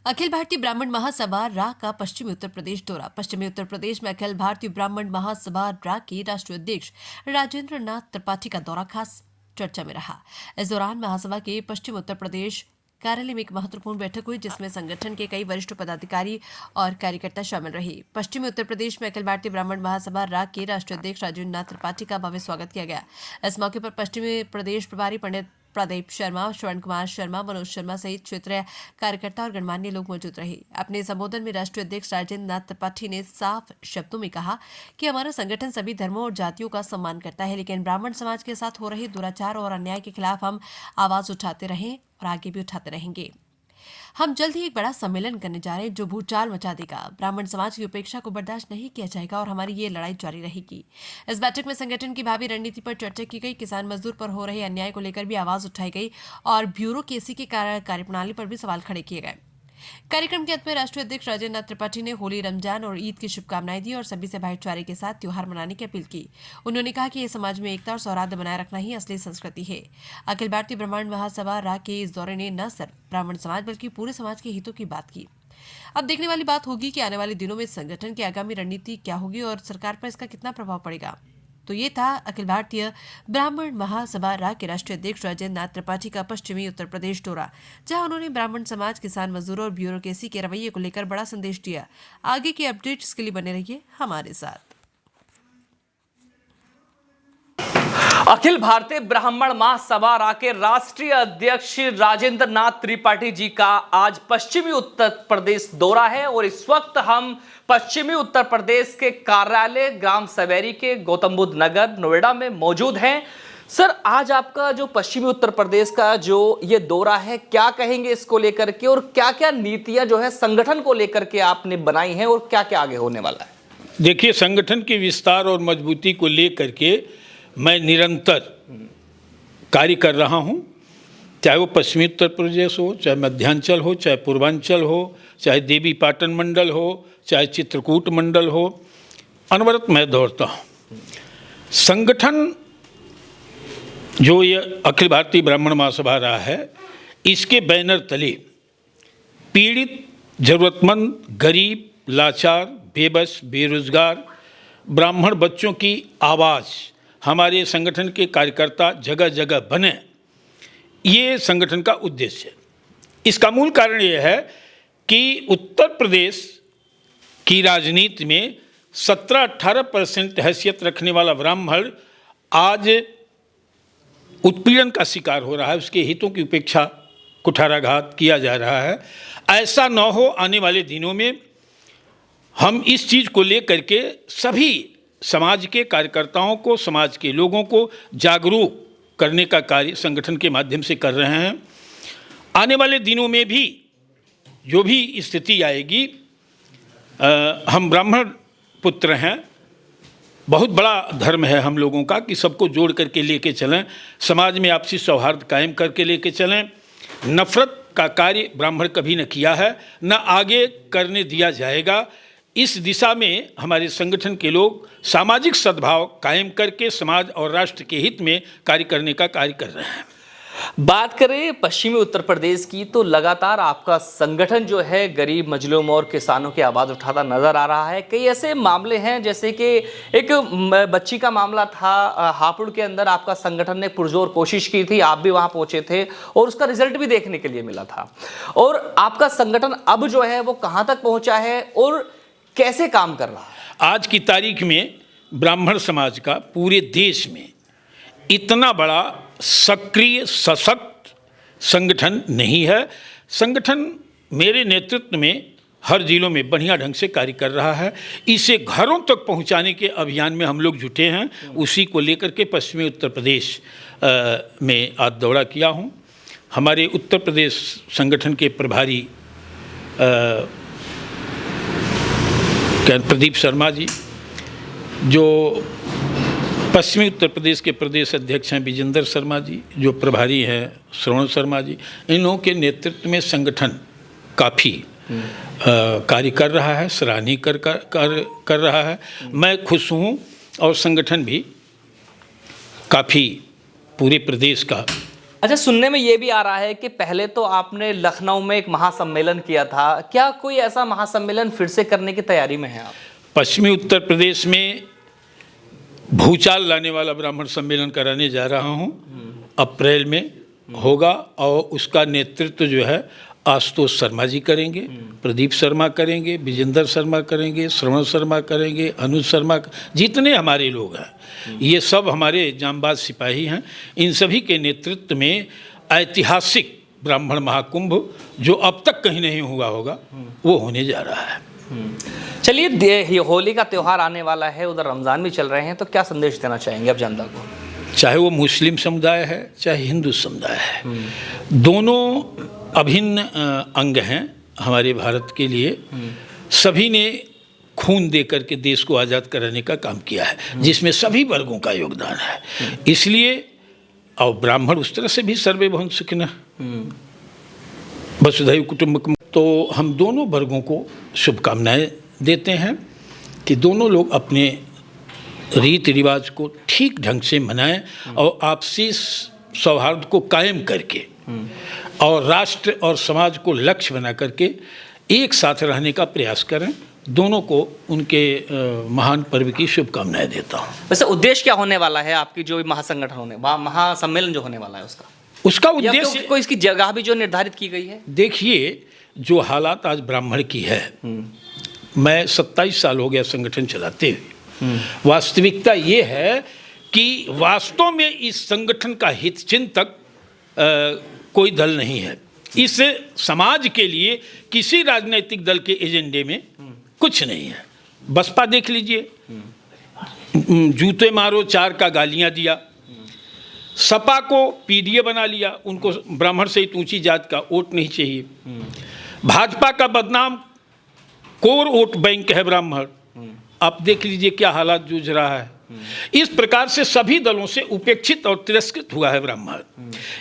अखिल भारतीय ब्राह्मण महासभा रा का पश्चिमी उत्तर प्रदेश दौरा। पश्चिमी उत्तर प्रदेश में अखिल भारतीय ब्राह्मण महासभा रा के राष्ट्रीय अध्यक्ष राजेंद्र नाथ त्रिपाठी का दौरा खास चर्चा में रहा। इस दौरान महासभा के पश्चिम उत्तर प्रदेश कार्यालय में एक महत्वपूर्ण बैठक हुई, जिसमें संगठन के कई वरिष्ठ पदाधिकारी और कार्यकर्ता शामिल रहे। पश्चिमी उत्तर प्रदेश में अखिल भारतीय ब्राह्मण महासभा रा के राष्ट्रीय अध्यक्ष राजेंद्र नाथ त्रिपाठी का भव्य स्वागत किया गया। इस मौके पर पश्चिमी प्रदेश प्रभारी पंडित प्रदीप शर्मा, श्रवण कुमार शर्मा, मनोज शर्मा सहित क्षेत्रीय कार्यकर्ता और गणमान्य लोग मौजूद रहे। अपने संबोधन में राष्ट्रीय अध्यक्ष राजेंद्र नाथ त्रिपाठी ने साफ शब्दों में कहा कि हमारा संगठन सभी धर्मों और जातियों का सम्मान करता है, लेकिन ब्राह्मण समाज के साथ हो रहे दुराचार और अन्याय के खिलाफ हम आवाज उठाते रहे और आगे भी उठाते रहेंगे। हम जल्द ही एक बड़ा सम्मेलन करने जा रहे हैं जो भूचाल मचा देगा। ब्राह्मण समाज की उपेक्षा को बर्दाश्त नहीं किया जाएगा और हमारी ये लड़ाई जारी रहेगी। इस बैठक में संगठन की भावी रणनीति पर चर्चा की गई। किसान मजदूर पर हो रहे अन्याय को लेकर भी आवाज उठाई गई और ब्यूरोक्रेसी की कार्यप्रणाली पर भी सवाल खड़े किए गए। कार्यक्रम के अंत में राष्ट्रीय अध्यक्ष राजेंद्र नाथ त्रिपाठी ने होली, रमजान और ईद की शुभकामनाएं दी और सभी से भाईचारे के साथ त्योहार मनाने की अपील की। उन्होंने कहा कि ये समाज में एकता और सौहार्द बनाए रखना ही असली संस्कृति है। अखिल भारतीय ब्राह्मण महासभा रा के इस दौरे ने न सिर्फ ब्राह्मण समाज बल्कि पूरे समाज के हितों की बात की। अब देखने वाली बात होगी कि आने वाले दिनों में संगठन की आगामी रणनीति क्या होगी और सरकार पर इसका कितना प्रभाव पड़ेगा। तो ये था अखिल भारतीय ब्राह्मण महासभा रा के राष्ट्रीय अध्यक्ष राजेंद्र नाथ त्रिपाठी का पश्चिमी उत्तर प्रदेश दौरा, जहां उन्होंने ब्राह्मण समाज, किसान मजदूरों और ब्यूरोक्रेसी के रवैये को लेकर बड़ा संदेश दिया। आगे की अपडेट्स के लिए बने रहिए हमारे साथ। अखिल भारतीय ब्राह्मण महासभा रा के राष्ट्रीय अध्यक्ष राजेंद्र नाथ त्रिपाठी जी का आज पश्चिमी उत्तर प्रदेश दौरा है और इस वक्त हम पश्चिमी उत्तर प्रदेश के कार्यालय ग्राम सवेरी के गौतम बुद्ध नगर नोएडा में मौजूद हैं। सर, आज आपका जो पश्चिमी उत्तर प्रदेश का जो ये दौरा है, क्या कहेंगे इसको लेकर के और क्या क्या नीतियां जो है संगठन को लेकर के आपने बनाई हैं और क्या क्या आगे होने वाला है? देखिए, संगठन के विस्तार और मजबूती को लेकर के मैं निरंतर कार्य कर रहा हूं, चाहे वो पश्चिमी उत्तर प्रदेश हो, चाहे मध्यांचल हो, चाहे पूर्वांचल हो, चाहे देवी पाटन मंडल हो, चाहे चित्रकूट मंडल हो, अनवरत मैं दौड़ता हूं। संगठन जो ये अखिल भारतीय ब्राह्मण महासभा रहा है, इसके बैनर तले पीड़ित, ज़रूरतमंद, गरीब, लाचार, बेबस, बेरोजगार ब्राह्मण बच्चों की आवाज़ हमारे संगठन के कार्यकर्ता जगह जगह बने, ये संगठन का उद्देश्य है। इसका मूल कारण यह है कि उत्तर प्रदेश की राजनीति में 17-18% हैसियत रखने वाला ब्राह्मण आज उत्पीड़न का शिकार हो रहा है, उसके हितों की उपेक्षा, कुठाराघात किया जा रहा है। ऐसा न हो आने वाले दिनों में हम इस चीज़ को लेकर के सभी समाज के कार्यकर्ताओं को, समाज के लोगों को जागरूक करने का कार्य संगठन के माध्यम से कर रहे हैं। आने वाले दिनों में भी जो भी स्थिति आएगी, हम ब्राह्मण पुत्र हैं, बहुत बड़ा धर्म है हम लोगों का कि सबको जोड़ करके लेके चलें, समाज में आपसी सौहार्द कायम करके लेके चलें। नफरत का कार्य ब्राह्मण कभी न किया है, न आगे करने दिया जाएगा। इस दिशा में हमारे संगठन के लोग सामाजिक सद्भाव कायम करके समाज और राष्ट्र के हित में कार्य करने का कार्य कर रहे हैं। बात करें पश्चिमी उत्तर प्रदेश की, तो लगातार आपका संगठन जो है गरीब, मजलूम और किसानों की आवाज़ उठाता नजर आ रहा है। कई ऐसे मामले हैं, जैसे कि एक बच्ची का मामला था हापुड़ के अंदर, आपका संगठन ने पुरजोर कोशिश की थी, आप भी वहां पहुंचे थे और उसका रिजल्ट भी देखने के लिए मिला था। और आपका संगठन अब जो है वो कहां तक पहुंचा है और कैसे काम कर रहा है? आज की तारीख में ब्राह्मण समाज का पूरे देश में इतना बड़ा सक्रिय सशक्त संगठन नहीं है। संगठन मेरे नेतृत्व में हर जिलों में बढ़िया ढंग से कार्य कर रहा है। इसे घरों तक पहुंचाने के अभियान में हम लोग जुटे हैं। उसी को लेकर के पश्चिमी उत्तर प्रदेश में आज दौरा किया हूं। हमारे उत्तर प्रदेश संगठन के प्रभारी प्रदीप शर्मा जी, जो पश्चिमी उत्तर प्रदेश के प्रदेश अध्यक्ष हैं विजेंद्र शर्मा जी, जो प्रभारी हैं श्रवण शर्मा जी, इन लोगों के नेतृत्व में संगठन काफ़ी कार्य कर रहा है, सराहनीय कर रहा है। मैं खुश हूँ और संगठन भी काफ़ी पूरे प्रदेश का अच्छा, सुनने में ये भी आ रहा है कि पहले तो आपने लखनऊ में एक महासम्मेलन किया था, क्या कोई ऐसा महासम्मेलन फिर से करने की तैयारी में है आप? पश्चिमी उत्तर प्रदेश में भूचाल लाने वाला ब्राह्मण सम्मेलन कराने जा रहा हूँ। अप्रैल में होगा और उसका नेतृत्व जो है आशुतोष शर्मा जी करेंगे, प्रदीप शर्मा करेंगे, विजेंद्र शर्मा करेंगे, श्रवण शर्मा करेंगे, अनुज शर्मा, जितने हमारे लोग हैं ये सब हमारे जांबाज सिपाही हैं। इन सभी के नेतृत्व में ऐतिहासिक ब्राह्मण महाकुंभ जो अब तक कहीं नहीं हुआ होगा वो होने जा रहा है। चलिए, होली का त्यौहार आने वाला है, उधर रमज़ान भी चल रहे हैं, तो क्या संदेश देना चाहेंगे आप जनता को? चाहे वो मुस्लिम समुदाय है चाहे हिंदू समुदाय है, दोनों अभिन्न अंग हैं हमारे भारत के लिए। सभी ने खून दे करके देश को आज़ाद कराने का काम किया है, जिसमें सभी वर्गों का योगदान है। इसलिए और ब्राह्मण उस तरह से भी सर्वे भवन सुखिनः वसुधैव कुटुंबकम, तो हम दोनों वर्गों को शुभकामनाएं देते हैं कि दोनों लोग अपने रीति रिवाज को ठीक ढंग से मनाएं और आपसी सौहार्द को कायम करके और राष्ट्र और समाज को लक्ष्य बना करके एक साथ रहने का प्रयास करें। दोनों को उनके महान पर्व की शुभकामनाएं देता हूँ। वैसे उद्देश्य क्या होने वाला है आपकी जो महासंगठन होने महासम्मेलन जो होने वाला है उसका उद्देश्य कोई इसकी जगह भी जो निर्धारित की गई है? देखिए, जो हालात आज ब्राह्मण की है, मैं 27 साल हो गया संगठन चलाते हुए, वास्तविकता ये है कि वास्तव में इस संगठन का हित चिंतक कोई दल नहीं है। इस समाज के लिए किसी राजनीतिक दल के एजेंडे में कुछ नहीं है। बसपा देख लीजिए, जूते मारो 4 का गालियां दिया, सपा को पीडीए बना लिया, उनको ब्राह्मण से ऊंची जात का वोट नहीं चाहिए। भाजपा का बदनाम कोर वोट बैंक है ब्राह्मण, आप देख लीजिए क्या हालात जूझ रहा है। इस प्रकार से सभी दलों से उपेक्षित और तिरस्कृत हुआ है ब्राह्मण।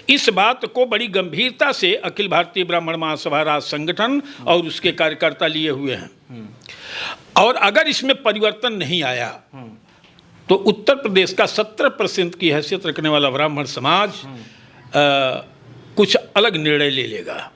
इस बात को बड़ी गंभीरता से अखिल भारतीय ब्राह्मण महासभा राज्य संगठन और उसके कार्यकर्ता लिए हुए हैं। और अगर इसमें परिवर्तन नहीं आया तो उत्तर प्रदेश का 70% की हैसियत रखने वाला ब्राह्मण समाज कुछ अलग निर्णय ले लेगा।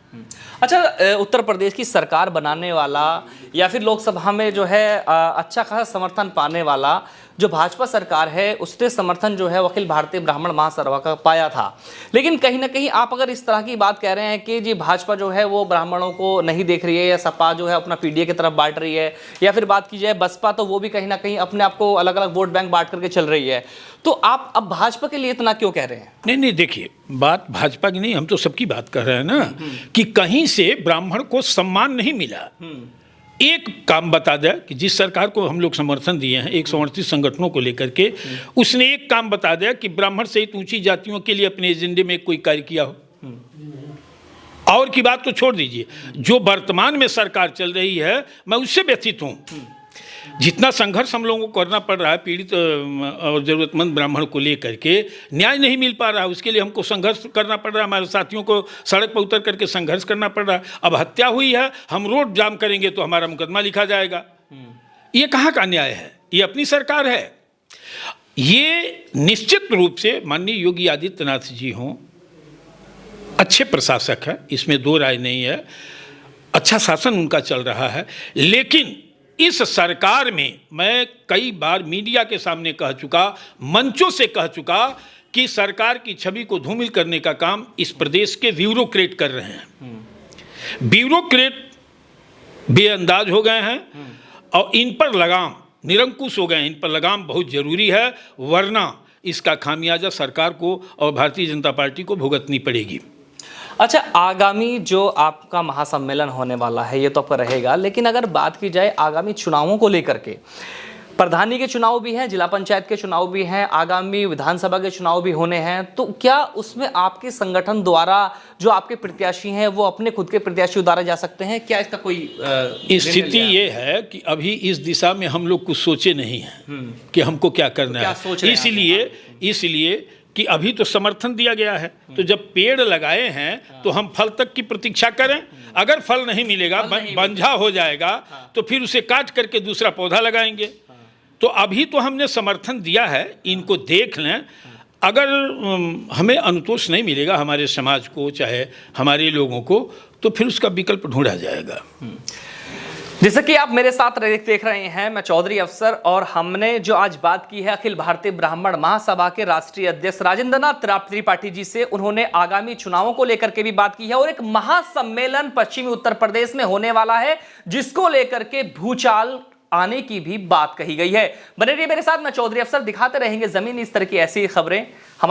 अच्छा, उत्तर प्रदेश की सरकार बनाने वाला या फिर लोकसभा में जो है अच्छा खासा समर्थन पाने वाला जो भाजपा सरकार है, उसने समर्थन जो है अखिल भारतीय ब्राह्मण महासभा का पाया था। लेकिन कहीं ना कहीं आप अगर इस तरह की बात कह रहे हैं कि जी भाजपा जो है वो ब्राह्मणों को नहीं देख रही है, या सपा जो है अपना पीडीए की तरफ बांट रही है, या फिर बात की जाए बसपा तो वो भी कहीं ना कहीं अपने आप को अलग अलग वोट बैंक बांट करके चल रही है, तो आप अब भाजपा के लिए इतना क्यों कह रहे हैं? नहीं, देखिए, बात भाजपा की नहीं, हम तो सबकी बात कर रहे हैं ना कि कहीं से ब्राह्मण को सम्मान नहीं मिला। एक काम बता दे कि जिस सरकार को हम लोग समर्थन दिए हैं 138 संगठनों को लेकर के, उसने एक काम बता दिया कि ब्राह्मण सहित ऊंची जातियों के लिए अपने एजेंडे में कोई कार्य किया हो। और की बात तो छोड़ दीजिए, जो वर्तमान में सरकार चल रही है मैं उससे व्यथित हूँ। जितना संघर्ष हम लोगों को करना पड़ रहा है पीड़ित और ज़रूरतमंद ब्राह्मण को लेकर के, न्याय नहीं मिल पा रहा है, उसके लिए हमको संघर्ष करना पड़ रहा है। हमारे साथियों को सड़क पर उतर करके संघर्ष करना पड़ रहा है। अब हत्या हुई है, हम रोड जाम करेंगे तो हमारा मुकदमा लिखा जाएगा। ये कहाँ का न्याय है? ये अपनी सरकार है। ये निश्चित रूप से माननीय योगी आदित्यनाथ जी हों, अच्छे प्रशासक हैं, इसमें दो राय नहीं है, अच्छा शासन उनका चल रहा है। लेकिन इस सरकार में मैं कई बार मीडिया के सामने कह चुका, मंचों से कह चुका कि सरकार की छवि को धूमिल करने का काम इस प्रदेश के ब्यूरोक्रेट कर रहे हैं। ब्यूरोक्रेट बेअंदाज हो गए हैं और इन पर लगाम निरंकुश हो गए हैं। इन पर लगाम बहुत जरूरी है, वरना इसका खामियाजा सरकार को और भारतीय जनता पार्टी को भुगतनी पड़ेगी। अच्छा, आगामी जो आपका महासम्मेलन होने वाला है ये तो आपका रहेगा, लेकिन अगर बात की जाए आगामी चुनावों को लेकर के, प्रधानी के चुनाव भी हैं, जिला पंचायत के चुनाव भी हैं, आगामी विधानसभा के चुनाव भी होने हैं, तो क्या उसमें आपके संगठन द्वारा जो आपके प्रत्याशी हैं वो अपने खुद के प्रत्याशी उतारे जा सकते हैं? क्या इसका कोई स्थिति ये है कि अभी इस दिशा में हम लोग कुछ सोचे नहीं हैं कि हमको क्या करना है। इसलिए कि अभी तो समर्थन दिया गया है, तो जब पेड़ लगाए हैं तो हम फल तक की प्रतीक्षा करें। अगर फल नहीं मिलेगा, बंझा हो जाएगा, तो फिर उसे काट करके दूसरा पौधा लगाएंगे। तो अभी तो हमने समर्थन दिया है, इनको देख लें। अगर हमें अनुतोष नहीं मिलेगा हमारे समाज को, चाहे हमारे लोगों को, तो फिर उसका विकल्प ढूंढा जाएगा। जैसे कि आप मेरे साथ देख रहे हैं, मैं चौधरी अफसर, और हमने जो आज बात की है अखिल भारतीय ब्राह्मण महासभा के राष्ट्रीय अध्यक्ष राजेंद्र नाथ त्रिपाठी जी से। उन्होंने आगामी चुनावों को लेकर के भी बात की है और एक महासम्मेलन पश्चिमी उत्तर प्रदेश में होने वाला है जिसको लेकर के भूचाल आने की भी बात कही गई है। बने रहिए मेरे साथ, मैं चौधरी अफसर, दिखाते रहेंगे जमीन इस तरह की ऐसी खबरें।